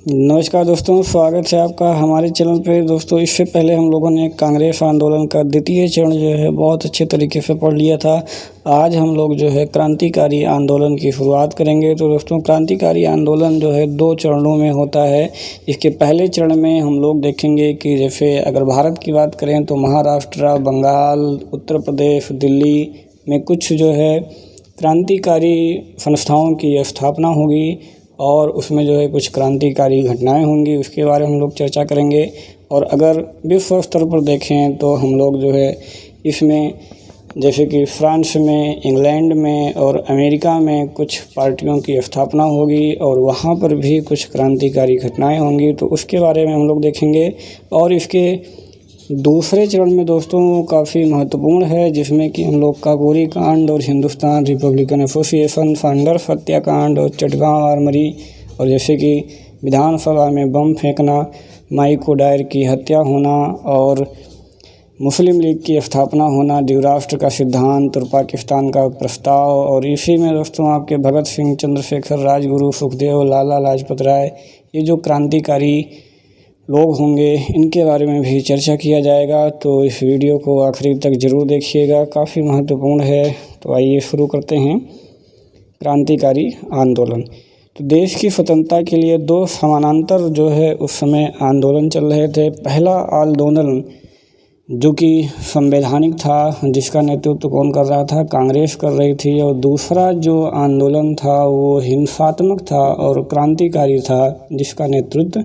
नमस्कार दोस्तों, स्वागत है आपका हमारे चैनल पे। दोस्तों, इससे पहले हम लोगों ने कांग्रेस आंदोलन का द्वितीय चरण जो है बहुत अच्छे तरीके से पढ़ लिया था। आज हम लोग जो है क्रांतिकारी आंदोलन की शुरुआत करेंगे। तो दोस्तों, क्रांतिकारी आंदोलन जो है 2 चरणों में होता है। इसके पहले चरण में हम लोग देखेंगे कि जैसे अगर भारत की बात करें तो महाराष्ट्र, बंगाल, उत्तर प्रदेश, दिल्ली में कुछ जो है क्रांतिकारी संस्थाओं की स्थापना होगी और उसमें जो है कुछ क्रांतिकारी घटनाएं होंगी, उसके बारे में हम लोग चर्चा करेंगे। और अगर विश्व स्तर पर देखें तो हम लोग जो है इसमें जैसे कि फ्रांस में, इंग्लैंड में और अमेरिका में कुछ पार्टियों की स्थापना होगी और वहाँ पर भी कुछ क्रांतिकारी घटनाएं होंगी, तो उसके बारे में हम लोग देखेंगे। और इसके दूसरे चरण में दोस्तों काफ़ी महत्वपूर्ण है, जिसमें कि हम लोग काकोरी कांड और हिंदुस्तान रिपब्लिकन एसोसिएशन, फाउंडर्स हत्याकांड और चटगांव आर्मरी, और जैसे कि विधानसभा में बम फेंकना, माइको डायर की हत्या होना और मुस्लिम लीग की स्थापना होना, द्विराष्ट्र का सिद्धांत और पाकिस्तान का प्रस्ताव। और इसी में दोस्तों आपके भगत सिंह, चंद्रशेखर, राजगुरु, सुखदेव, लाला लाजपत राय, ये जो क्रांतिकारी लोग होंगे इनके बारे में भी चर्चा किया जाएगा। तो इस वीडियो को आखिरी तक ज़रूर देखिएगा, काफ़ी महत्वपूर्ण है। तो आइए शुरू करते हैं। क्रांतिकारी आंदोलन। तो देश की स्वतंत्रता के लिए 2 समानांतर जो है उस समय आंदोलन चल रहे थे। पहला आंदोलन जो कि संवैधानिक था, जिसका नेतृत्व कौन कर रहा था? कांग्रेस कर रही थी। और दूसरा जो आंदोलन था वो हिंसात्मक था और क्रांतिकारी था, जिसका नेतृत्व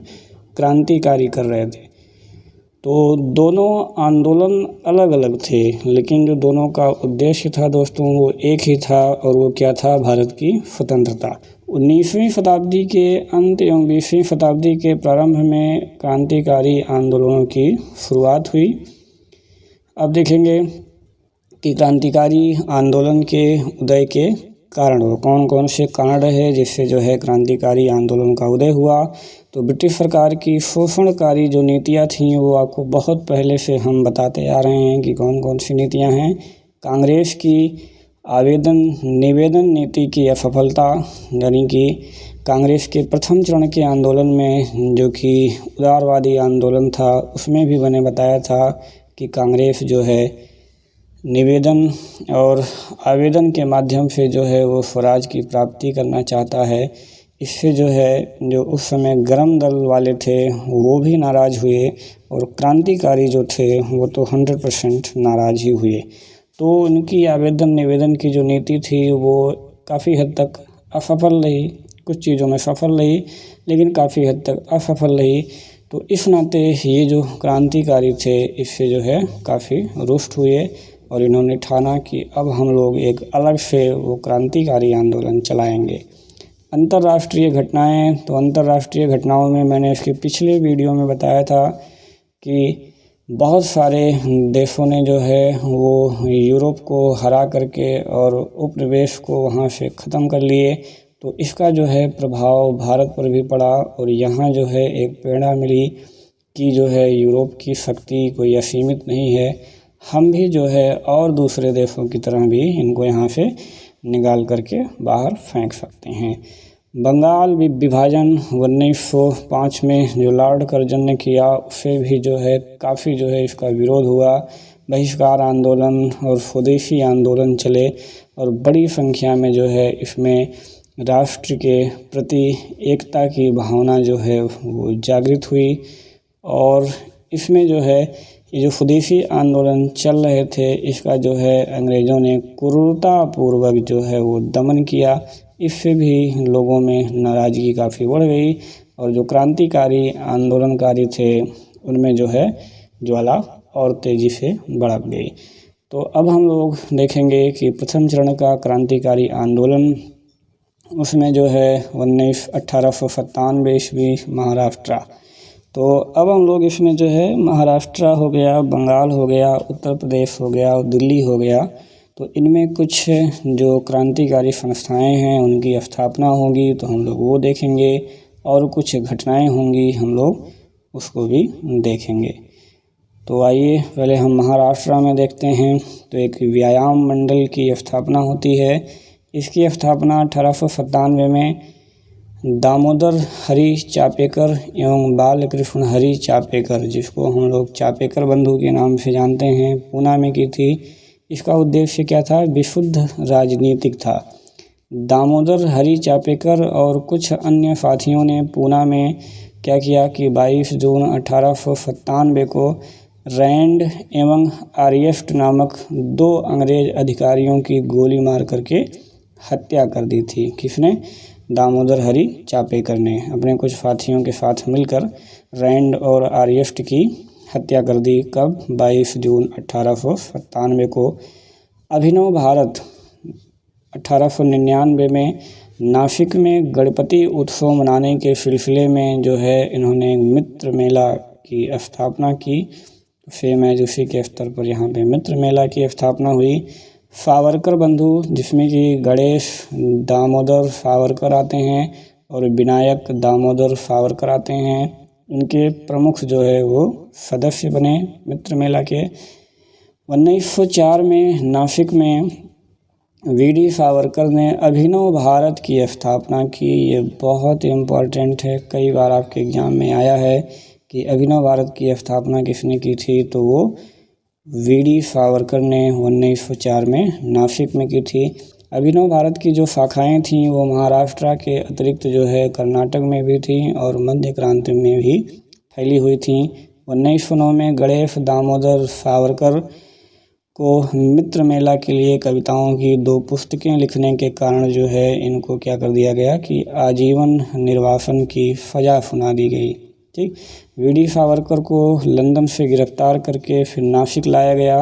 क्रांतिकारी कर रहे थे। तो दोनों आंदोलन अलग अलग थे, लेकिन जो दोनों का उद्देश्य था दोस्तों वो एक ही था, और वो क्या था? भारत की स्वतंत्रता। 19वीं शताब्दी के अंत एवं 20वीं शताब्दी के प्रारंभ में क्रांतिकारी आंदोलनों की शुरुआत हुई। अब देखेंगे कि क्रांतिकारी आंदोलन के उदय के कारण और कौन कौन से कारण रहे जिससे जो है क्रांतिकारी आंदोलन का उदय हुआ। तो ब्रिटिश सरकार की शोषणकारी जो नीतियाँ थीं वो आपको बहुत पहले से हम बताते आ रहे हैं कि कौन कौन सी नीतियाँ हैं। कांग्रेस की निवेदन नीति की असफलता, यानी कि कांग्रेस के प्रथम चरण के आंदोलन में जो कि उदारवादी आंदोलन था उसमें भी मैंने बताया था कि कांग्रेस जो है निवेदन और आवेदन के माध्यम से जो है वो स्वराज की प्राप्ति करना चाहता है। इससे जो है जो उस समय गर्म दल वाले थे वो भी नाराज़ हुए और क्रांतिकारी जो थे वो तो 100% नाराज़ ही हुए। तो उनकी आवेदन निवेदन की जो नीति थी वो काफ़ी हद तक असफल रही। कुछ चीज़ों में सफल रही लेकिन काफ़ी हद तक असफल रही। तो इस नाते ये जो क्रांतिकारी थे इससे जो है काफ़ी रुष्ट हुए और इन्होंने ठाना कि अब हम लोग एक अलग से वो क्रांतिकारी आंदोलन चलाएंगे। अंतर्राष्ट्रीय घटनाएं। तो अंतर्राष्ट्रीय घटनाओं में मैंने इसके पिछले वीडियो में बताया था कि बहुत सारे देशों ने जो है वो यूरोप को हरा करके और उपनिवेश को वहाँ से ख़त्म कर लिए। तो इसका जो है प्रभाव भारत पर भी पड़ा और यहाँ जो है एक प्रेरणा मिली कि जो है यूरोप की शक्ति कोई असीमित नहीं है, हम भी जो है और दूसरे देशों की तरह भी इनको यहाँ से निकाल करके बाहर फेंक सकते हैं। बंगाल विभाजन 1905 में जो लॉर्ड कर्जन ने किया उससे भी जो है काफ़ी जो है इसका विरोध हुआ। बहिष्कार आंदोलन और स्वदेशी आंदोलन चले और बड़ी संख्या में जो है इसमें राष्ट्र के प्रति एकता की भावना जो है वो जागृत हुई। और इसमें जो है ये जो स्वदेशी आंदोलन चल रहे थे इसका जो है अंग्रेज़ों ने क्रूरतापूर्वक जो है वो दमन किया। इससे भी लोगों में नाराज़गी काफ़ी बढ़ गई और जो क्रांतिकारी आंदोलनकारी थे उनमें जो है ज्वाला और तेज़ी से भड़क गई। तो अब हम लोग देखेंगे कि प्रथम चरण का क्रांतिकारी आंदोलन, उसमें जो है 1897 ईस्वी महाराष्ट्र। तो अब हम लोग इसमें जो है महाराष्ट्र हो गया, बंगाल हो गया, उत्तर प्रदेश हो गया और दिल्ली हो गया। तो इनमें कुछ जो क्रांतिकारी संस्थाएं हैं उनकी स्थापना होगी, तो हम लोग वो देखेंगे और कुछ घटनाएं होंगी हम लोग उसको भी देखेंगे। तो आइए पहले हम महाराष्ट्र में देखते हैं। तो एक व्यायाम मंडल की स्थापना होती है। इसकी स्थापना 1897 में दामोदर हरी चापेकर एवं बालकृष्ण हरी चापेकर, जिसको हम लोग चापेकर बंधु के नाम से जानते हैं, पूना में की थी। इसका उद्देश्य क्या था? विशुद्ध राजनीतिक था। दामोदर हरी चापेकर और कुछ अन्य साथियों ने पूना में क्या किया कि 22 जून 1897 को रैंड एवं आर्यस्ट नामक 2 अंग्रेज अधिकारियों की गोली मार करके हत्या कर दी थी। किसने? दामोदर हरी चापेकर ने अपने कुछ साथियों के साथ मिलकर रैंड और आर्यस्ट की हत्या कर दी। कब? 22 जून 1897 को। अभिनव भारत 1899 में नासिक में गणपति उत्सव मनाने के सिलसिले में जो है इन्होंने मित्र मेला की स्थापना की। सेम है उसी के स्तर पर यहाँ पे मित्र मेला की स्थापना हुई। सावरकर बंधु, जिसमें कि गणेश दामोदर सावरकर आते हैं और विनायक दामोदर सावरकर आते हैं, इनके प्रमुख जो है वो सदस्य बने मित्र मेला के। 1904 में नासिक में वी.डी. सावरकर ने अभिनव भारत की स्थापना की। ये बहुत इम्पोर्टेंट है, कई बार आपके एग्जाम में आया है कि अभिनव भारत की स्थापना किसने की थी, तो वो वी.डी. सावरकर ने 1904 में नासिक में की थी। अभिनव भारत की जो शाखाएं थीं वो महाराष्ट्र के अतिरिक्त जो है कर्नाटक में भी थीं और मध्य क्रांति में भी फैली हुई थीं। 1909 में गणेश दामोदर सावरकर को मित्र मेला के लिए कविताओं की 2 पुस्तकें लिखने के कारण जो है इनको क्या कर दिया गया कि आजीवन निर्वासन की सज़ा सुना दी गई। ठीक, वी.डी. सावरकर को लंदन से गिरफ्तार करके फिर नासिक लाया गया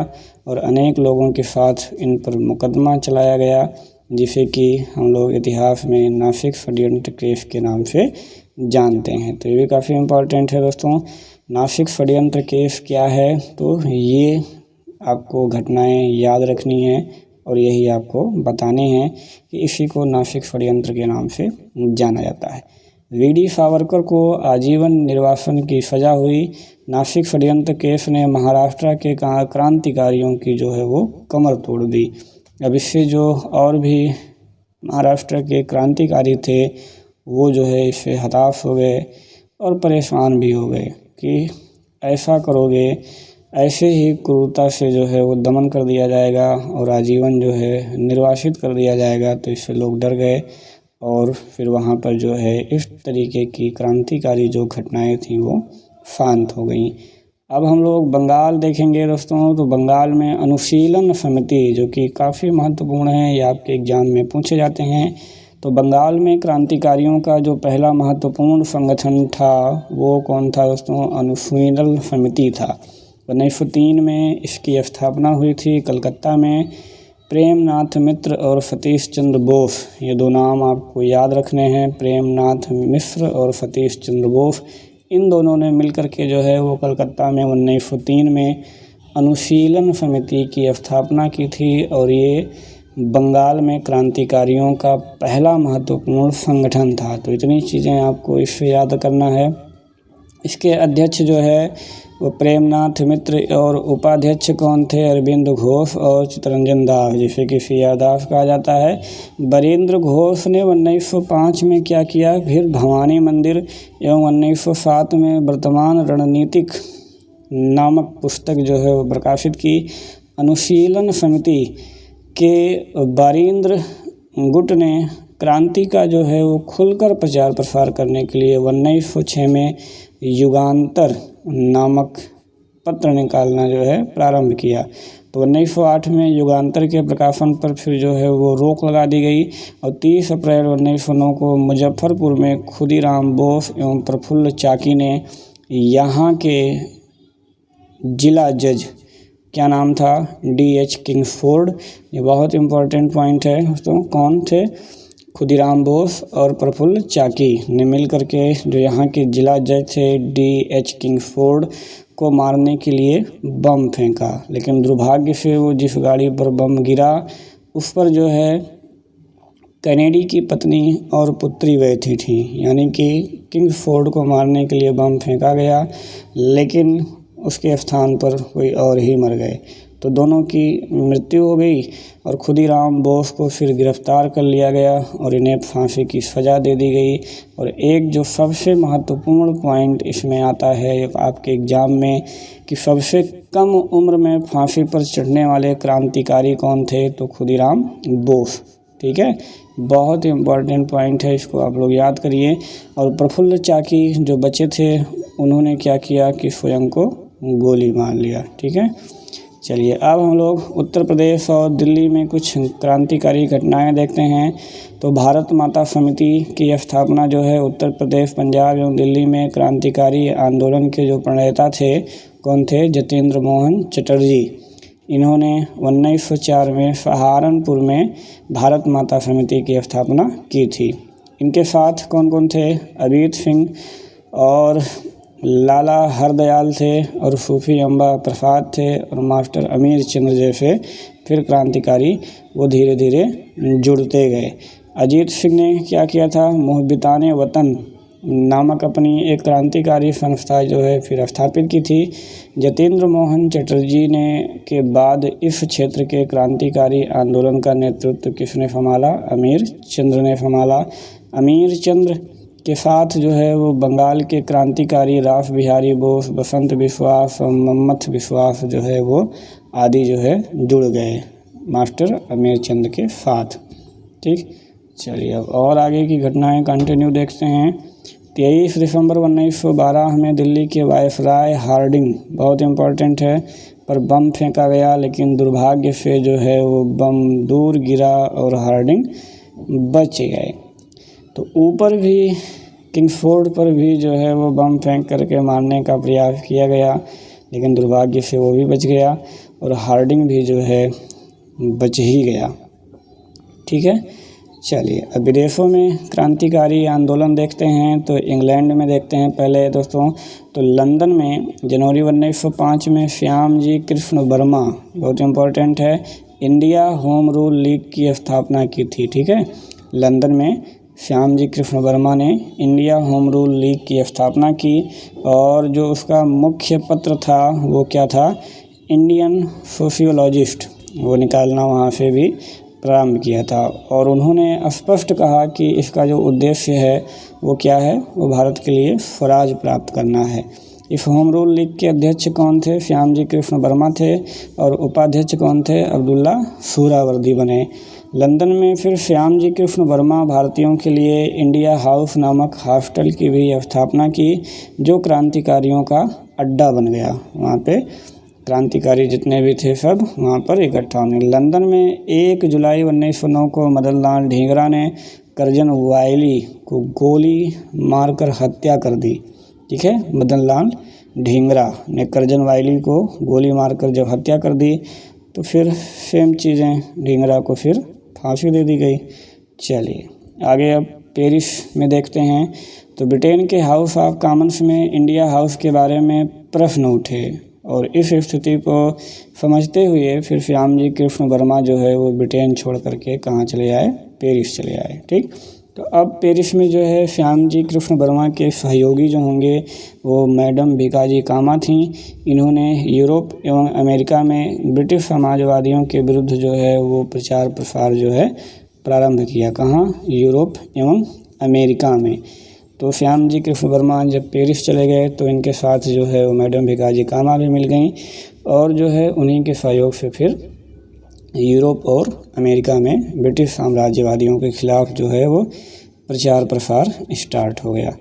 और अनेक लोगों के साथ इन पर मुकदमा चलाया गया, जिसे कि हम लोग इतिहास में नासिक षड्यंत्र केस के नाम से जानते हैं। तो ये भी काफ़ी इम्पोर्टेंट है दोस्तों। नासिक षड्यंत्र केस क्या है, तो ये आपको घटनाएं याद रखनी है और यही आपको बताने हैं कि इसी को नासिक षड्यंत्र के नाम से जाना जाता है। वी.डी. सावरकर को आजीवन निर्वासन की सज़ा हुई। नासिक षड्यंत्र केस ने महाराष्ट्र के क्रांतिकारियों की जो है वो कमर तोड़ दी। अब इससे जो और भी महाराष्ट्र के क्रांतिकारी थे वो जो है इससे हताश हो गए और परेशान भी हो गए कि ऐसा करोगे, ऐसे ही क्रूरता से जो है वो दमन कर दिया जाएगा और आजीवन जो है निर्वासित कर दिया जाएगा। तो इससे लोग डर गए और फिर वहाँ पर जो है इस तरीके की क्रांतिकारी जो घटनाएं थीं वो शांत हो गई। अब हम लोग बंगाल देखेंगे दोस्तों। तो बंगाल में अनुशीलन समिति, जो कि काफ़ी महत्वपूर्ण है, ये आपके एग्जाम में पूछे जाते हैं। तो बंगाल में क्रांतिकारियों का जो पहला महत्वपूर्ण संगठन था वो कौन था दोस्तों? अनुशीलन समिति था। 1903 में इसकी स्थापना हुई थी कलकत्ता में। प्रेमनाथ मित्र और सतीश चंद्र बोस, ये 2 नाम आपको याद रखने हैं। प्रेमनाथ मिश्र और सतीश चंद्र बोस, इन दोनों ने मिलकर के जो है वो कलकत्ता में 1903 में अनुशीलन समिति की स्थापना की थी और ये बंगाल में क्रांतिकारियों का पहला महत्वपूर्ण संगठन था। तो इतनी चीज़ें आपको इससे याद करना है। इसके अध्यक्ष जो है वो प्रेमनाथ मित्र और उपाध्यक्ष कौन थे? अरविंद घोष और चित्तरंजन दास, जिसे कि सी.आर. दास कहा जाता है। बरेंद्र घोष ने 1905 में क्या किया? फिर भवानी मंदिर एवं 1907 में वर्तमान रणनीतिक नामक पुस्तक जो है वो प्रकाशित की। अनुशीलन समिति के बरेंद्र गुट ने क्रांति का जो है वो खुलकर प्रचार प्रसार करने के लिए 1906 में युगांतर नामक पत्र निकालना जो है प्रारंभ किया। तो 1908 में युगांतर के प्रकाशन पर फिर जो है वो रोक लगा दी गई और 30 अप्रैल 1909 को मुजफ्फरपुर में खुदीराम बोस एवं प्रफुल्ल चाकी ने यहाँ के जिला जज, क्या नाम था? D.H. किंग्सफोर्ड। ये बहुत इम्पोर्टेंट पॉइंट है दोस्तों। कौन थे? खुदीराम बोस और प्रफुल्ल चाकी ने मिल करके जो यहाँ के जिला जज थे D.H. किंग्सफोर्ड को मारने के लिए बम फेंका, लेकिन दुर्भाग्य से वो जिस गाड़ी पर बम गिरा उस पर जो है कैनेडी की पत्नी और पुत्री बैठी थी। यानी कि किंग्सफोर्ड को मारने के लिए बम फेंका गया, लेकिन उसके स्थान पर कोई और ही मर गए। तो दोनों की मृत्यु हो गई और खुदीराम बोस को फिर गिरफ्तार कर लिया गया और इन्हें फांसी की सज़ा दे दी गई। और एक जो सबसे महत्वपूर्ण पॉइंट इसमें आता है आपके एग्ज़ाम में कि सबसे कम उम्र में फांसी पर चढ़ने वाले क्रांतिकारी कौन थे, तो खुदीराम बोस। ठीक है, बहुत ही इम्पॉर्टेंट पॉइंट है, इसको आप लोग याद करिए। और प्रफुल्ल चाकी जो बच्चे थे उन्होंने क्या किया कि स्वयं को गोली मार लिया। ठीक है, चलिए अब हम लोग उत्तर प्रदेश और दिल्ली में कुछ क्रांतिकारी घटनाएं देखते हैं। तो भारत माता समिति की स्थापना जो है उत्तर प्रदेश, पंजाब एवं दिल्ली में क्रांतिकारी आंदोलन के जो प्रणेता थे कौन थे, जतेंद्र मोहन चटर्जी। इन्होंने 1904 में सहारनपुर में भारत माता समिति की स्थापना की थी। इनके साथ कौन कौन थे, अबीर सिंह और लाला हरदयाल थे और सूफी अम्बा प्रसाद थे और मास्टर अमीर चंद्र जैसे फिर क्रांतिकारी वो धीरे धीरे जुड़ते गए। अजीत सिंह ने क्या किया था, मुहब्बिताने वतन नामक अपनी एक क्रांतिकारी संस्था जो है फिर स्थापित की थी। जतेंद्र मोहन चटर्जी ने के बाद इस क्षेत्र के क्रांतिकारी आंदोलन का नेतृत्व किसने संभाला, अमीर चंद्र ने संभाला। अमीर चंद्र के साथ जो है वो बंगाल के क्रांतिकारी रास बिहारी बोस, बसंत बिश्वास और मम्मथ विश्वास जो है वो आदि जो है जुड़ गए मास्टर अमीर चंद्र के साथ। ठीक, चलिए अब और आगे की घटनाएं कंटिन्यू देखते हैं। 23 दिसंबर 1912 में दिल्ली के वायसराय हार्डिंग, बहुत इम्पोर्टेंट है, पर बम फेंका गया, लेकिन दुर्भाग्य से जो है वो बम दूर गिरा और हार्डिंग बच गए। तो ऊपर भी किंग्सफोर्ड पर भी जो है वो बम फेंक करके मारने का प्रयास किया गया, लेकिन दुर्भाग्य से वो भी बच गया और हार्डिंग भी जो है बच ही गया। ठीक है, चलिए अब विदेशों में क्रांतिकारी आंदोलन देखते हैं। तो इंग्लैंड में देखते हैं पहले दोस्तों। तो लंदन में जनवरी 1905 में श्याम जी कृष्ण वर्मा, बहुत इम्पोर्टेंट है, इंडिया होम रूल लीग की स्थापना की थी। ठीक है, लंदन में श्याम जी कृष्ण वर्मा ने इंडिया होम रूल लीग की स्थापना की और जो उसका मुख्य पत्र था वो क्या था, इंडियन सोशियोलॉजिस्ट, वो निकालना वहाँ से भी प्रारंभ किया था। और उन्होंने स्पष्ट कहा कि इसका जो उद्देश्य है वो क्या है, वो भारत के लिए स्वराज प्राप्त करना है। इस होम रूल लीग के अध्यक्ष कौन थे, श्याम जी कृष्ण वर्मा थे और उपाध्यक्ष कौन थे, अब्दुल्ला सूरावर्दी बने। लंदन में फिर श्याम जी कृष्ण वर्मा भारतीयों के लिए इंडिया हाउस नामक हॉस्टल की भी स्थापना की, जो क्रांतिकारियों का अड्डा बन गया। वहाँ पे क्रांतिकारी जितने भी थे सब वहाँ पर इकट्ठा होने। लंदन में 1 जुलाई 1909 को मदन लाल ढींगरा ने कर्जन वायली को गोली मारकर हत्या कर दी। ठीक है, मदन लाल ढींगरा ने कर्जन वायली को गोली मारकर जब हत्या कर दी तो फिर सेम चीज़ें ढींगरा को फिर फांसी दे दी गई। चलिए आगे अब पेरिस में देखते हैं। तो ब्रिटेन के हाउस ऑफ कॉमन्स में इंडिया हाउस के बारे में प्रश्न उठे और इस स्थिति को समझते हुए फिर श्याम जी कृष्ण वर्मा जो है वो ब्रिटेन छोड़ करके कहाँ चले आए, पेरिस चले आए। ठीक, तो अब पेरिस में जो है श्याम जी कृष्ण वर्मा के सहयोगी जो होंगे वो मैडम भिकाजी कामा थीं। इन्होंने यूरोप एवं अमेरिका में ब्रिटिश समाजवादियों के विरुद्ध जो है वो प्रचार प्रसार जो है प्रारंभ किया। कहाँ, यूरोप एवं अमेरिका में। तो श्याम जी कृष्ण वर्मा जब पेरिस चले गए तो इनके साथ जो है वो मैडम भिकाजी कामा भी मिल गई और जो है उन्हीं के सहयोग से फिर यूरोप और अमेरिका में ब्रिटिश साम्राज्यवादियों के खिलाफ जो है वो प्रचार प्रसार स्टार्ट हो गया।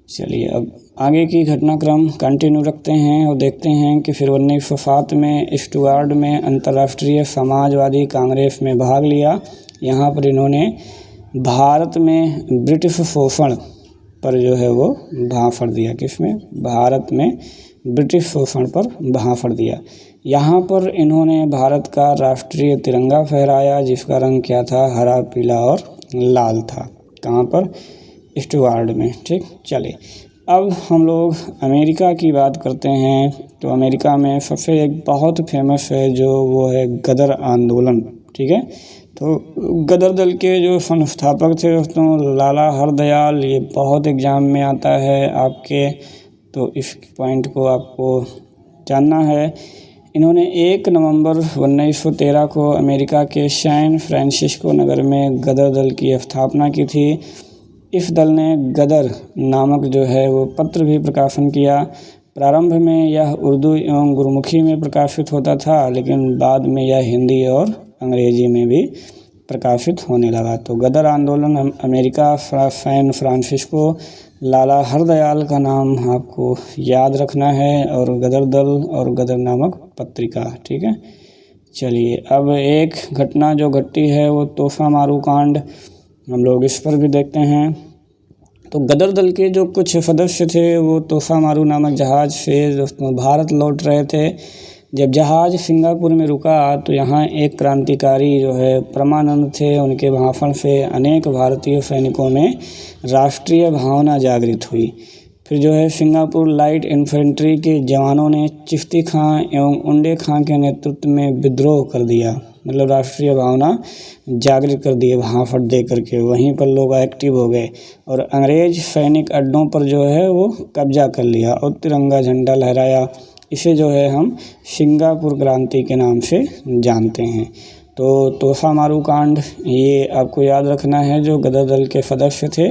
चलिए अब आगे की घटनाक्रम कंटिन्यू रखते हैं और देखते हैं कि फिर 1907 में स्टुअर्ट में अंतर्राष्ट्रीय समाजवादी कांग्रेस में भाग लिया। यहाँ पर इन्होंने भारत में ब्रिटिश शोषण पर जो है वो भाषण दिया। किसमें, भारत में ब्रिटिश शोषण पर भाषण दिया। यहाँ पर इन्होंने भारत का राष्ट्रीय तिरंगा फहराया जिसका रंग क्या था, हरा, पीला और लाल था। कहाँ पर, स्टुअर्ट में। ठीक, चलिए अब हम लोग अमेरिका की बात करते हैं। तो अमेरिका में सबसे एक बहुत फेमस है जो वो है गदर आंदोलन। ठीक है, तो गदर दल के जो संस्थापक थे दोस्तों लाला हरदयाल, ये बहुत एग्जाम में आता है आपके, तो इस पॉइंट को आपको जानना है। इन्होंने 1 नवंबर 1913 को अमेरिका के सैन फ्रांसिस्को नगर में गदर दल की स्थापना की थी। इस दल ने गदर नामक जो है वो पत्र भी प्रकाशन किया। प्रारंभ में यह उर्दू एवं गुरमुखी में प्रकाशित होता था, लेकिन बाद में यह हिंदी और अंग्रेजी में भी प्रकाशित होने लगा। तो गदर आंदोलन अमेरिका सैन फ्रांसिस्को, लाला हरदयाल का नाम आपको याद रखना है, और गदर दल और गदर नामक पत्रिका। ठीक है, चलिए अब एक घटना जो घटी है वो तोहफा मारू कांड, हम लोग इस पर भी देखते हैं। तो गदर दल के जो कुछ सदस्य थे वो तोहफा मारू नामक जहाज़ से दोस्तों भारत लौट रहे थे। जब जहाज़ सिंगापुर में रुका तो यहाँ एक क्रांतिकारी जो है परमानंद थे। उनके भाषण से अनेक भारतीय सैनिकों में राष्ट्रीय भावना जागृत हुई। फिर जो है सिंगापुर लाइट इन्फेंट्री के जवानों ने चिश्ती खां एवं उंडे खां के नेतृत्व में विद्रोह कर दिया, मतलब राष्ट्रीय भावना जागृत कर दिए भाषण दे करके। वहीं पर लोग एक्टिव हो गए और अंग्रेज सैनिक अड्डों पर जो है वो कब्जा कर लिया और तिरंगा झंडा लहराया। इसे जो है हम सिंगापुर क्रांति के नाम से जानते हैं। तो तोहफा मारू कांड ये आपको याद रखना है। जो गदर दल के सदस्य थे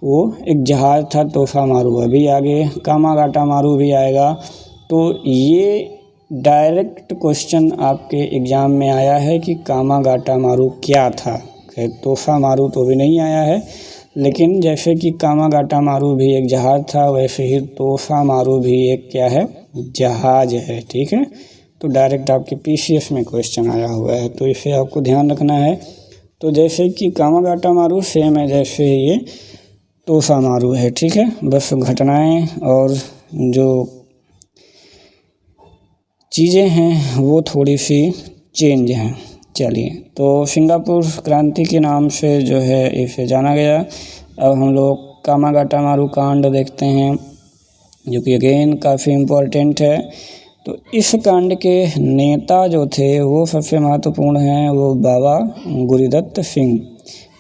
वो एक जहाज़ था तोहफा मारू। अभी आगे कामागाटा मारू भी आएगा। तो ये डायरेक्ट क्वेश्चन आपके एग्ज़ाम में आया है कि कामागाटा मारू क्या था। तोहफा मारू तो भी नहीं आया है, लेकिन जैसे कि कामागाटा मारू भी एक जहाज़ था, वैसे ही तोहफा मारू भी एक क्या है, जहाज़ है। ठीक है, तो डायरेक्ट आपके पीसीएस में क्वेश्चन आया हुआ है, तो इसे आपको ध्यान रखना है। तो जैसे कि कामागाटा मारू सेम है जैसे ये तोहफा मारू है। ठीक है, बस घटनाएं और जो चीज़ें हैं वो थोड़ी सी चेंज हैं। चलिए, तो सिंगापुर क्रांति के नाम से जो है इसे जाना गया। अब हम लोग कामागाटा मारू कांड देखते हैं, जो कि अगेन काफ़ी इम्पोर्टेंट है। तो इस कांड के नेता जो थे वो सबसे महत्वपूर्ण हैं, वो बाबा गुरुदत्त सिंह।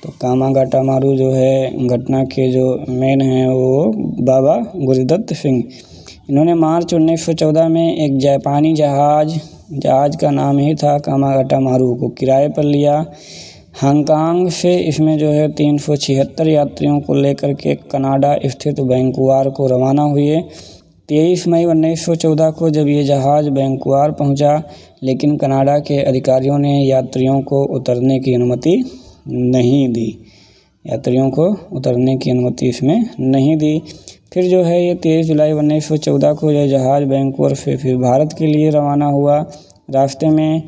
तो कामागाटा मारू जो है घटना के जो मेन हैं वो बाबा गुरुदत्त सिंह। इन्होंने मार्च 1914 में एक जापानी जहाज़ का नाम ही था कामागाटा मारू को किराए पर लिया। हांगकांग से इसमें जो है 376 यात्रियों को लेकर के कनाडा स्थित वैंकूवर को रवाना हुए। 23 मई 1914 को जब ये जहाज़ वैंकूवर पहुंचा, लेकिन कनाडा के अधिकारियों ने यात्रियों को उतरने की अनुमति नहीं दी। इसमें नहीं दी। फिर जो है ये 23 जुलाई 1914 को यह जहाज़ वैंकूवर से फिर भारत के लिए रवाना हुआ। रास्ते में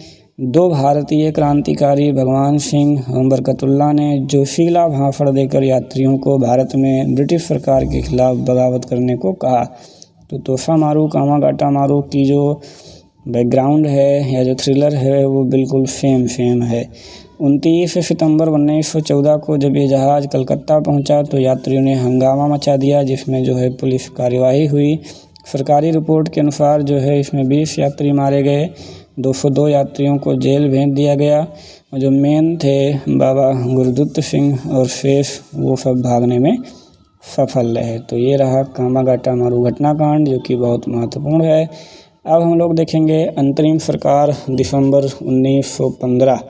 2 भारतीय क्रांतिकारी भगवान सिंह और बरकतुल्ला ने जोशीला भाषण देकर यात्रियों को भारत में ब्रिटिश सरकार के खिलाफ बगावत करने को कहा। तो तोहफा मारू कामागाटा मारू की जो बैकग्राउंड है या जो थ्रिलर है वो बिल्कुल सेम है। 29 सितंबर 1914 को जब ये जहाज़ कलकत्ता पहुंचा तो यात्रियों ने हंगामा मचा दिया, जिसमें जो है पुलिस कार्यवाही हुई। सरकारी रिपोर्ट के अनुसार जो है इसमें 20 यात्री मारे गए, 202 यात्रियों को जेल भेज दिया गया, और जो मेन थे बाबा गुरुदत्त सिंह और शेष वो सब भागने में सफल रहे। तो ये रहा कामागाटा मारू घटनाकांड, जो कि बहुत महत्वपूर्ण है। अब हम लोग देखेंगे अंतरिम सरकार दिसंबर 1915।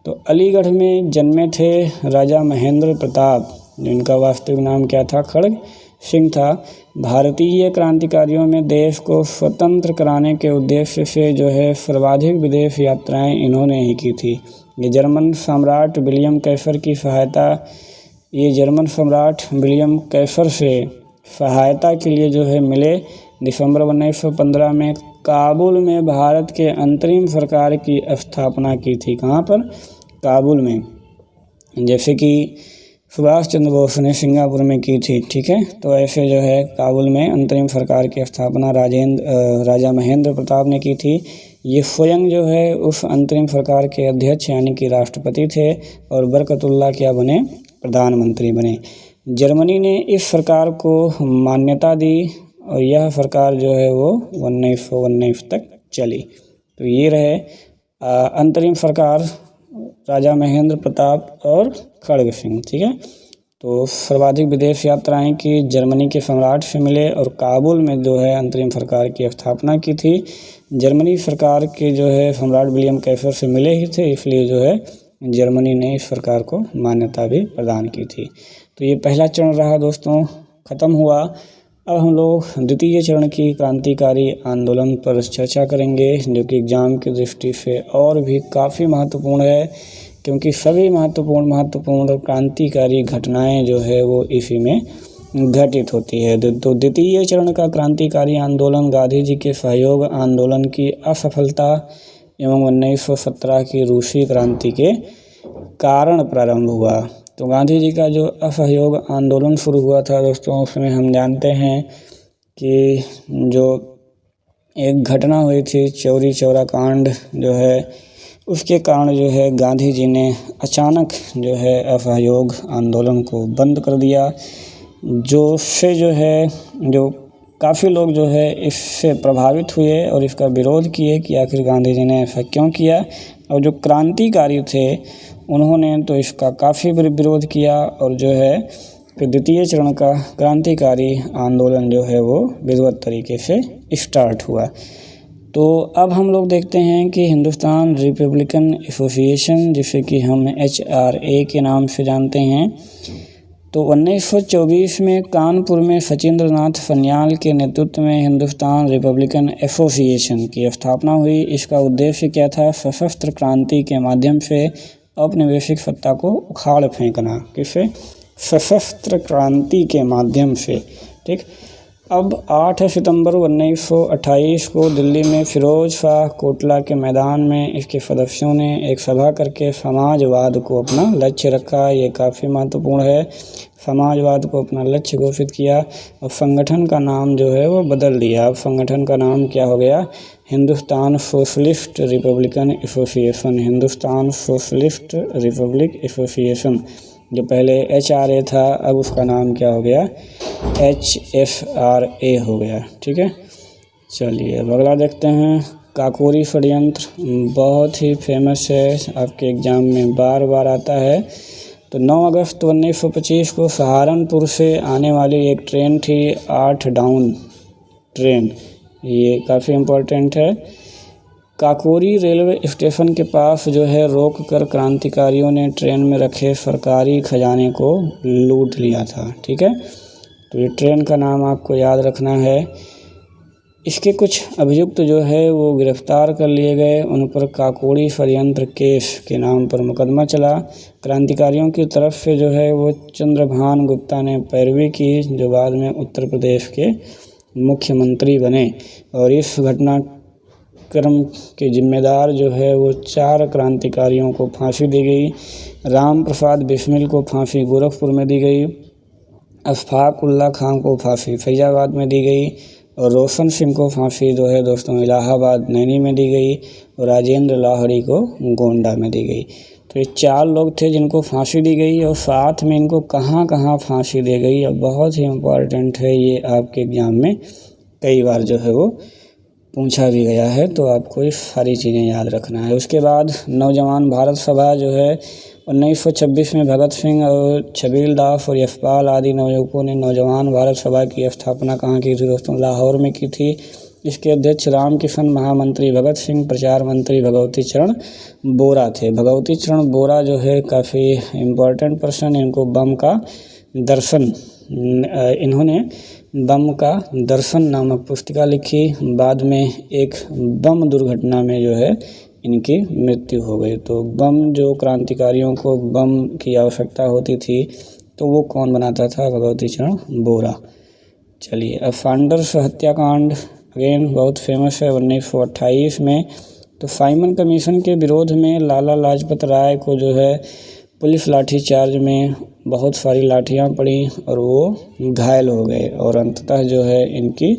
तो अलीगढ़ में जन्मे थे राजा महेंद्र प्रताप, जिनका वास्तविक नाम क्या था, खड़ग सिंह था। भारतीय क्रांतिकारियों में देश को स्वतंत्र कराने के उद्देश्य से जो है सर्वाधिक विदेश यात्राएं इन्होंने ही की थी। ये जर्मन सम्राट विलियम कैसर से सहायता के लिए जो है मिले। दिसंबर 1915 में काबुल में भारत के अंतरिम सरकार की स्थापना की थी। कहाँ पर? काबुल में, जैसे कि सुभाष चंद्र बोस ने सिंगापुर में की थी। ठीक है, तो ऐसे जो है काबुल में अंतरिम सरकार की स्थापना राजा महेंद्र प्रताप ने की थी। ये स्वयं जो है उस अंतरिम सरकार के अध्यक्ष यानी कि राष्ट्रपति थे, और बरकतुल्ला क्या बने, प्रधानमंत्री बने। जर्मनी ने इस सरकार को मान्यता दी और यह सरकार जो है वो 1919 तक चली। तो ये रहे अंतरिम सरकार राजा महेंद्र प्रताप और खड़ग सिंह। ठीक है, तो तो सर्वाधिक विदेश यात्राएं की जर्मनी के सम्राट से मिले और काबुल में जो है अंतरिम सरकार की स्थापना की थी। जर्मनी सरकार के जो है सम्राट विलियम कैसर से मिले ही थे, इसलिए जो है जर्मनी ने इस सरकार को मान्यता भी प्रदान की थी। तो ये पहला चरण रहा दोस्तों, ख़त्म हुआ। अब हम लोग द्वितीय चरण की क्रांतिकारी आंदोलन पर चर्चा करेंगे, जो कि एग्ज़ाम की दृष्टि से और भी काफ़ी महत्वपूर्ण है, क्योंकि सभी महत्वपूर्ण क्रांतिकारी घटनाएं जो है वो इसी में घटित होती है। तो द्वितीय चरण का क्रांतिकारी आंदोलन गांधी जी के सहयोग आंदोलन की असफलता एवं 1917 की रूसी क्रांति के कारण प्रारंभ हुआ। तो गांधी जी का जो असहयोग आंदोलन शुरू हुआ था दोस्तों, उसमें हम जानते हैं कि जो एक घटना हुई थी चौरी चौरा कांड जो है, उसके कारण जो है गांधी जी ने अचानक जो है असहयोग आंदोलन को बंद कर दिया, जो काफ़ी लोग जो है इससे प्रभावित हुए और इसका विरोध किए कि आखिर गांधी जी ने ऐसा क्यों किया। और जो क्रांतिकारी थे उन्होंने तो इसका काफ़ी विरोध किया और जो है फिर द्वितीय चरण का क्रांतिकारी आंदोलन जो है वो विधिवत तरीके से स्टार्ट हुआ। तो अब हम लोग देखते हैं कि हिंदुस्तान रिपब्लिकन एसोसिएशन, जिसे कि हम HRA के नाम से जानते हैं, तो 1924 में कानपुर में सचिंद्र नाथ सन्याल के नेतृत्व में हिंदुस्तान रिपब्लिकन एसोसिएशन की स्थापना हुई। इसका उद्देश्य क्या था? सशस्त्र क्रांति के माध्यम से औपनिवेशिक सत्ता को उखाड़ फेंकना। किससे? सशस्त्र क्रांति के माध्यम से। ठीक। अब 8 सितंबर 1928 को दिल्ली में फिरोज शाह कोटला के मैदान में इसके सदस्यों ने एक सभा करके समाजवाद को अपना लक्ष्य रखा। ये काफ़ी महत्वपूर्ण है। समाजवाद को अपना लक्ष्य घोषित किया और संगठन का नाम जो है वो बदल दिया। अब संगठन का नाम क्या हो गया? Hindustan socialist Republican association. Hindustan socialist Republic association, जो पहले HRA था, अब उसका नाम क्या हो गया? HSRA हो गया। ठीक है, चलिए अब अगला देखते हैं। काकोरी षड्यंत्र बहुत ही फेमस है, आपके एग्ज़ाम में बार बार आता है। तो 9 अगस्त 1925 को सहारनपुर से आने वाली एक ट्रेन थी, 8 डाउन ट्रेन, ये काफ़ी इम्पोर्टेंट है। काकोरी रेलवे स्टेशन के पास जो है रोक कर क्रांतिकारियों ने ट्रेन में रखे सरकारी खजाने को लूट लिया था। ठीक है, तो ये ट्रेन का नाम आपको याद रखना है। इसके कुछ अभियुक्त जो है वो गिरफ्तार कर लिए गए, उन पर काकोरी षड्यंत्र केस के नाम पर मुकदमा चला। क्रांतिकारियों की तरफ से जो है वो चंद्रभान गुप्ता ने पैरवी की, जो बाद में उत्तर प्रदेश के मुख्यमंत्री बने। और इस घटनाक्रम के जिम्मेदार जो है वो 4 क्रांतिकारियों को फांसी दी गई। राम प्रसाद बिस्मिल को फांसी गोरखपुर में दी गई, अशफाक उल्ला खां को फांसी फैजाबाद में दी गई और रोशन सिंह को फांसी जो है दोस्तों इलाहाबाद नैनी में दी गई और राजेंद्र लाहड़ी को गोंडा में दी गई। तो ये 4 लोग थे जिनको फांसी दी गई और साथ में इनको कहाँ कहाँ फांसी दी गई, अब बहुत ही इम्पोर्टेंट है, ये आपके एग्ज़ाम में कई बार जो है वो पूछा भी गया है, तो आपको ये सारी चीज़ें याद रखना है। उसके बाद नौजवान भारत सभा जो है 1926 में भगत सिंह और छबील दास और यशपाल आदि नवयुवकों ने नौजवान भारत सभा की स्थापना कहाँ की थी दोस्तों? लाहौर में की थी। इसके अध्यक्ष रामकिशन, महामंत्री भगत सिंह, प्रचार मंत्री भगवती चरण बोरा थे। भगवती चरण बोरा जो है काफ़ी इम्पोर्टेंट पर्सन, इनको बम का दर्शन, इन्होंने बम का दर्शन नामक पुस्तिका लिखी। बाद में एक बम दुर्घटना में जो है इनकी मृत्यु हो गई। तो बम, जो क्रांतिकारियों को बम की आवश्यकता होती थी तो वो कौन बनाता था? भगवती चरण बोरा। चलिए अब फांडर्स हत्याकांड अगेन बहुत फेमस है 1928 में। तो साइमन कमीशन के विरोध में लाला लाजपत राय को जो है पुलिस लाठीचार्ज में बहुत सारी लाठियां पड़ी और वो घायल हो गए और अंततः जो है इनकी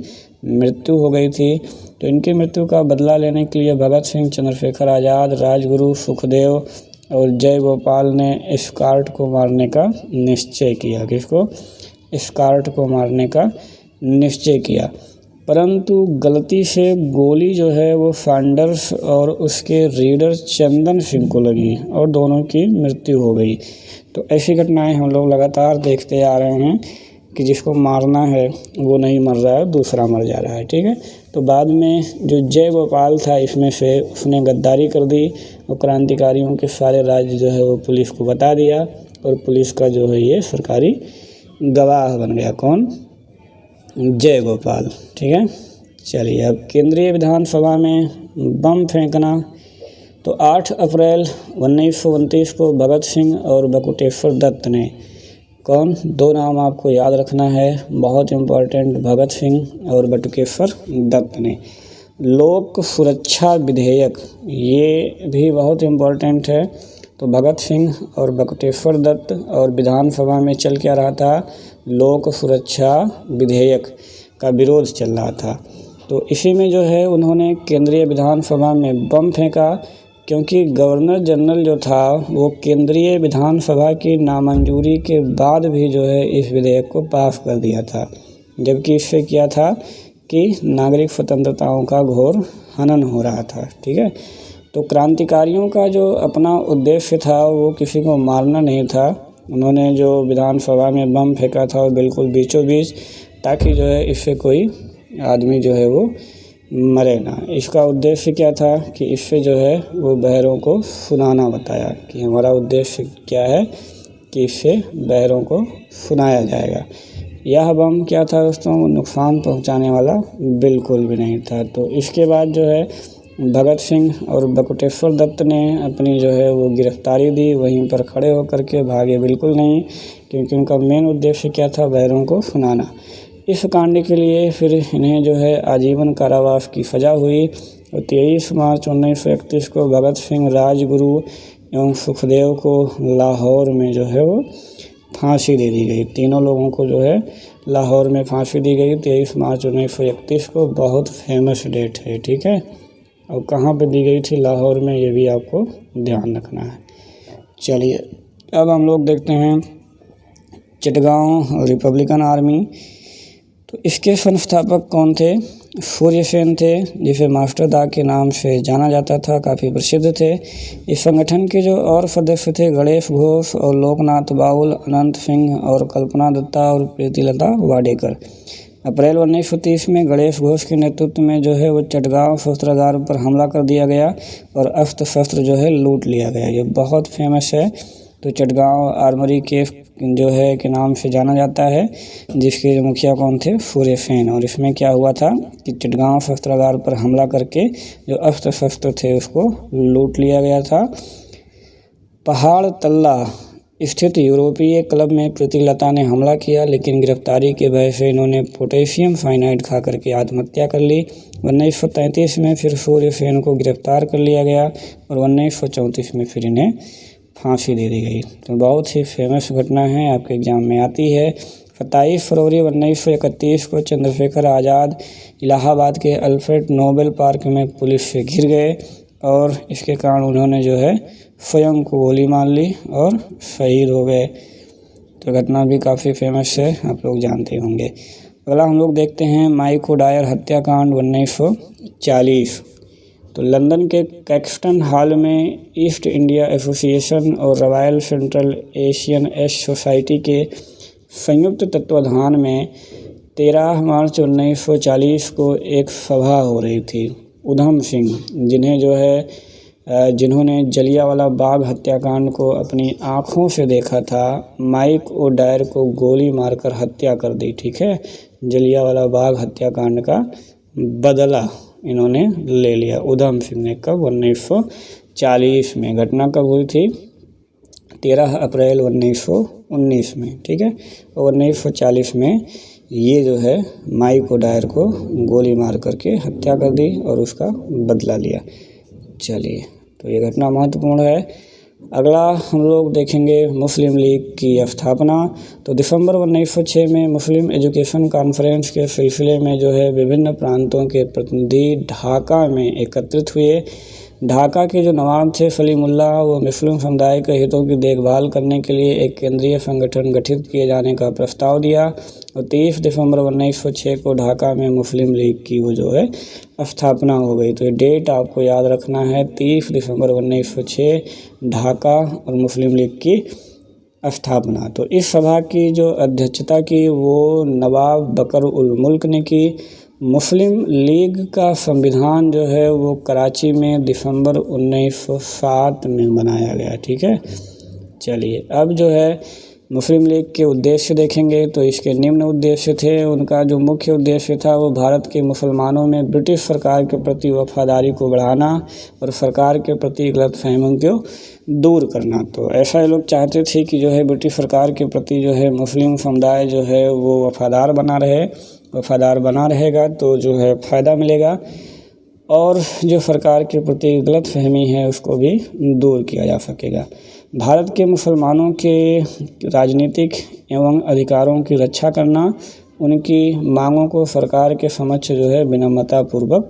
मृत्यु हो गई थी। तो इनकी मृत्यु का बदला लेने के लिए भगत सिंह, चंद्रशेखर आज़ाद, राजगुरु, सुखदेव और जय गोपाल ने स्कॉट को मारने का निश्चय किया। किसको? स्कॉट को मारने का निश्चय किया। परंतु गलती से गोली जो है वो सैंडर्स और उसके रीडर चंदन सिंह को लगी और दोनों की मृत्यु हो गई। तो ऐसी घटनाएं हम लोग लगातार देखते आ रहे हैं कि जिसको मारना है वो नहीं मर रहा है, दूसरा मर जा रहा है। ठीक है, तो बाद में जो जय गोपाल था इसमें से उसने गद्दारी कर दी और क्रांतिकारियों के सारे राज्य जो है वो पुलिस को बता दिया और पुलिस का जो है ये सरकारी गवाह बन गया। कौन? जय गोपाल। ठीक है, चलिए अब केंद्रीय विधानसभा में बम फेंकना। तो 8 अप्रैल 1929 को भगत सिंह और बटुकेश्वर दत्त ने, कौन? 2 नाम आपको याद रखना है, बहुत इम्पोर्टेंट, भगत सिंह और बटुकेश्वर दत्त ने लोक सुरक्षा विधेयक, ये भी बहुत इम्पोर्टेंट है। तो भगत सिंह और बटुकेश्वर दत्त और विधानसभा में चल क्या रहा था? लोक सुरक्षा विधेयक का विरोध चल रहा था। तो इसी में जो है उन्होंने केंद्रीय विधानसभा में बम फेंका, क्योंकि गवर्नर जनरल जो था वो केंद्रीय विधानसभा की नामंजूरी के बाद भी जो है इस विधेयक को पास कर दिया था, जबकि इससे क्या था कि नागरिक स्वतंत्रताओं का घोर हनन हो रहा था। ठीक है, तो क्रांतिकारियों का जो अपना उद्देश्य था वो किसी को मारना नहीं था। उन्होंने जो विधानसभा में बम फेंका था वो बिल्कुल बीचों बीच, ताकि जो है इससे कोई आदमी जो है वो मरे ना। इसका उद्देश्य क्या था कि इससे जो है वो बहरों को सुनाना बताया कि हमारा उद्देश्य क्या है कि इससे बहरों को सुनाया जाएगा। यह बम क्या था दोस्तों? नुकसान पहुंचाने वाला बिल्कुल भी नहीं था। तो इसके बाद जो है भगत सिंह और बटुकेश्वर दत्त ने अपनी जो है वो गिरफ्तारी दी, वहीं पर खड़े होकर के भागे बिल्कुल नहीं, क्योंकि उनका मेन उद्देश्य क्या था? बहरों को सुनाना। इस कांड के लिए फिर इन्हें जो है आजीवन कारावास की सज़ा हुई और 23 मार्च 1931 को भगत सिंह, राजगुरु एवं सुखदेव को लाहौर में जो है वो फांसी दे दी गई। तीनों लोगों को जो है लाहौर में फांसी दी गई 23 मार्च 1931 को। बहुत फेमस डेट है। ठीक है, और कहाँ पे दी गई थी? लाहौर में, ये भी आपको ध्यान रखना है। चलिए अब हम लोग देखते हैं चिटगांव रिपब्लिकन आर्मी। तो इसके संस्थापक कौन थे? सूर्य सेन थे, जिसे मास्टर दा के नाम से जाना जाता था, काफ़ी प्रसिद्ध थे। इस संगठन के जो और सदस्य थे गणेश घोष और लोकनाथ बाउल, अनंत सिंह और कल्पना दत्ता और प्रीतिलता वाडेकर। अप्रैल 1930 में गणेश घोष के नेतृत्व में जो है वो चिटगांव शस्त्रागार पर हमला कर दिया गया और अस्त्र शस्त्र जो है लूट लिया गया। ये बहुत फेमस है। तो चिटगांव आर्मरी केस जो है के नाम से जाना जाता है, जिसके मुखिया कौन थे? सूर्य सेन। और इसमें क्या हुआ था कि चिटगांव शस्त्रागार पर हमला करके जो अस्त्र शस्त्र थे उसको लूट लिया गया था। पहाड़ तल्ला स्थित यूरोपीय क्लब में प्रीतिलता ने हमला किया, लेकिन गिरफ्तारी के भय से इन्होंने पोटेशियम साइनाइड खा करके आत्महत्या कर ली। 1933 में फिर सूर्य सेन को गिरफ्तार कर लिया गया और 1934 में फिर इन्हें फांसी दे दी गई। तो बहुत ही फेमस घटना है, आपके एग्जाम में आती है। 27 फरवरी 1931 को चंद्रशेखर आज़ाद इलाहाबाद के अल्फ्रेड नोबेल पार्क में पुलिस से घिर गए और इसके कारण उन्होंने जो है स्वयं को गोली मार ली और शहीद हो गए। तो घटना भी काफ़ी फेमस है, आप लोग जानते होंगे। अगला हम लोग देखते हैं माइक ओडायर हत्याकांड 1940। तो लंदन के कैक्सटन हॉल में ईस्ट इंडिया एसोसिएशन और royal central Asian S society के संयुक्त तत्वाधान में 13 मार्च 1940 को एक सभा हो रही थी। उधम सिंह, जिन्होंने जलियांवाला बाग हत्याकांड को अपनी आँखों से देखा था, माइक ओडायर को गोली मारकर हत्या कर दी। ठीक है, जलियांवाला बाग हत्याकांड का बदला इन्होंने ले लिया उधम सिंह ने। कब? 1940 में। घटना कब हुई थी? 13 अप्रैल 1919 में। ठीक है, और 1940 में ये जो है माइक ओडायर को गोली मार करके हत्या कर दी और उसका बदला लिया। चलिए, तो ये घटना महत्वपूर्ण है। अगला हम लोग देखेंगे मुस्लिम लीग की स्थापना। तो दिसंबर 1906 में मुस्लिम एजुकेशन कॉन्फ्रेंस के सिलसिले में जो है विभिन्न प्रांतों के प्रतिनिधि ढाका में एकत्रित हुए ढाका के जो नवाब थे सलीमुल्लाह, वो मुस्लिम समुदाय के हितों की देखभाल करने के लिए एक केंद्रीय संगठन गठित किए जाने का प्रस्ताव दिया और 23 दिसंबर 1906 को ढाका में मुस्लिम लीग की वो जो है स्थापना हो गई। तो ये डेट आपको याद रखना है, 30 दिसंबर 1906 ढाका और मुस्लिम लीग की स्थापना। तो इस सभा की जो अध्यक्षता की वो नवाब बकर उल मुल्क ने की। मुस्लिम लीग का संविधान जो है वो कराची में दिसंबर 1907 में बनाया गया। ठीक है, चलिए अब जो है मुस्लिम लीग के उद्देश्य देखेंगे तो इसके निम्न उद्देश्य थे। उनका जो मुख्य उद्देश्य था वो भारत के मुसलमानों में ब्रिटिश सरकार के प्रति वफादारी को बढ़ाना और सरकार के प्रति गलतफहमियों को दूर करना। तो ऐसा ये लोग चाहते थे कि जो है ब्रिटिश सरकार के प्रति जो है मुस्लिम समुदाय जो है वो वफादार बना रहेगा तो जो है फ़ायदा मिलेगा और जो सरकार के प्रति गलतफहमी है उसको भी दूर किया जा सकेगा। भारत के मुसलमानों के राजनीतिक एवं अधिकारों की रक्षा करना, उनकी मांगों को सरकार के समक्ष जो है विनम्रतापूर्वक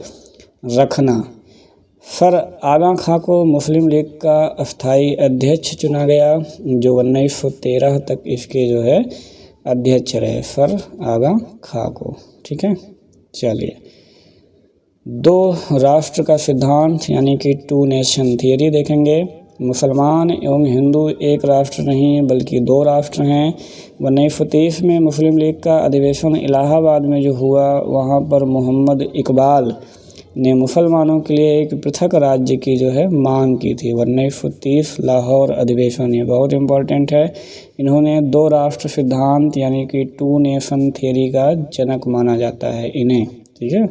रखना। सर आगा खां को मुस्लिम लीग का अस्थायी अध्यक्ष चुना गया, जो 1913 तक इसके जो है अध्यक्ष रहे, सर आगा खां को। ठीक है, चलिए 2 राष्ट्र का सिद्धांत यानी कि 2 नेशन थियरी देखेंगे। मुसलमान एवं हिंदू एक राष्ट्र नहीं बल्कि 2 राष्ट्र हैं। 1930 में मुस्लिम लीग का अधिवेशन इलाहाबाद में जो हुआ, वहाँ पर मोहम्मद इकबाल ने मुसलमानों के लिए एक पृथक राज्य की जो है मांग की थी। 1930 लाहौर अधिवेशन, ये बहुत इम्पोर्टेंट है। इन्होंने 2 राष्ट्र सिद्धांत यानी कि 2 नेशन थियरी का जनक माना जाता है इन्हें। ठीक है,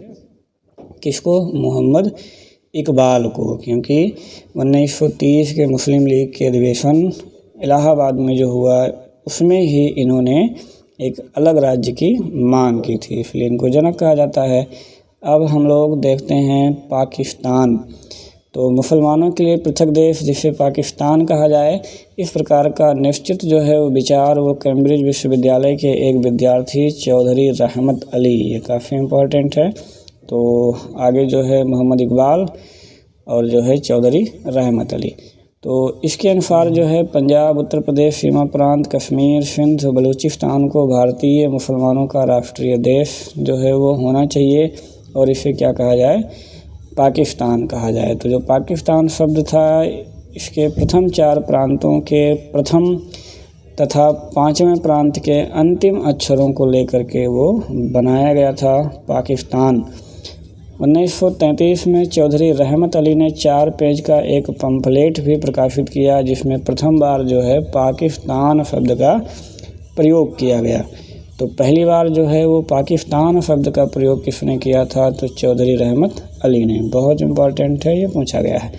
किसको? मोहम्मद इकबाल को, क्योंकि 1930 के मुस्लिम लीग के अधिवेशन इलाहाबाद में जो हुआ उसमें ही इन्होंने एक अलग राज्य की मांग की थी, इसलिए इनको जनक कहा जाता है। अब हम लोग देखते हैं पाकिस्तान। तो मुसलमानों के लिए पृथक देश जिसे पाकिस्तान कहा जाए, इस प्रकार का निश्चित जो है वो विचार वो कैम्ब्रिज विश्वविद्यालय के एक विद्यार्थी चौधरी रहमत अली, ये काफ़ी इम्पोर्टेंट है। तो आगे जो है मोहम्मद इकबाल और जो है चौधरी रहमत अली। तो इसके अनुसार जो है पंजाब, उत्तर प्रदेश सीमा प्रांत, कश्मीर, सिंध, बलूचिस्तान को भारतीय मुसलमानों का राष्ट्रीय देश जो है वो होना चाहिए और इसे क्या कहा जाए? पाकिस्तान कहा जाए। तो जो पाकिस्तान शब्द था, इसके प्रथम 4 प्रांतों के प्रथम तथा 5वें प्रांत के अंतिम अक्षरों को लेकर के वो बनाया गया था पाकिस्तान। 1933 में चौधरी रहमत अली ने 4 पेज का एक पम्फलेट भी प्रकाशित किया, जिसमें प्रथम बार जो है पाकिस्तान शब्द का प्रयोग किया गया। तो पहली बार जो है वो पाकिस्तान शब्द का प्रयोग किसने किया था? तो चौधरी रहमत अली ने। बहुत इम्पोर्टेंट है, ये पूछा गया है।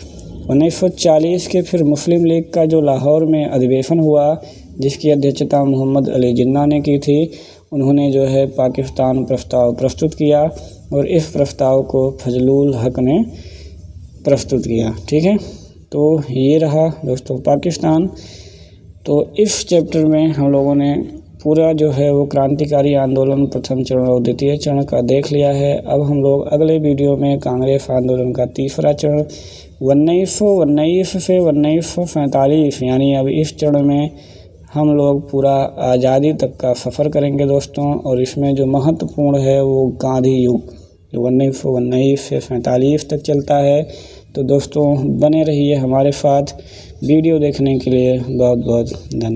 1940 के फिर मुस्लिम लीग का जो लाहौर में अधिवेशन हुआ, जिसकी अध्यक्षता मोहम्मद अली जिन्ना ने की थी, उन्होंने जो है पाकिस्तान प्रस्ताव प्रस्तुत किया और इस प्रस्ताव को फजलुल हक ने प्रस्तुत किया। ठीक है, तो ये रहा दोस्तों पाकिस्तान। तो इस चैप्टर में हम लोगों ने पूरा जो है वो क्रांतिकारी आंदोलन प्रथम चरण और द्वितीय चरण का देख लिया है। अब हम लोग अगले वीडियो में कांग्रेस आंदोलन का तीसरा चरण 1919 से 1947 यानी अब इस चरण में हम लोग पूरा आज़ादी तक का सफ़र करेंगे दोस्तों। और इसमें जो महत्वपूर्ण है वो गांधी युग, जो 1919 से 47 तक चलता है। तो दोस्तों बने रहिए हमारे साथ, वीडियो देखने के लिए बहुत बहुत धन्यवाद।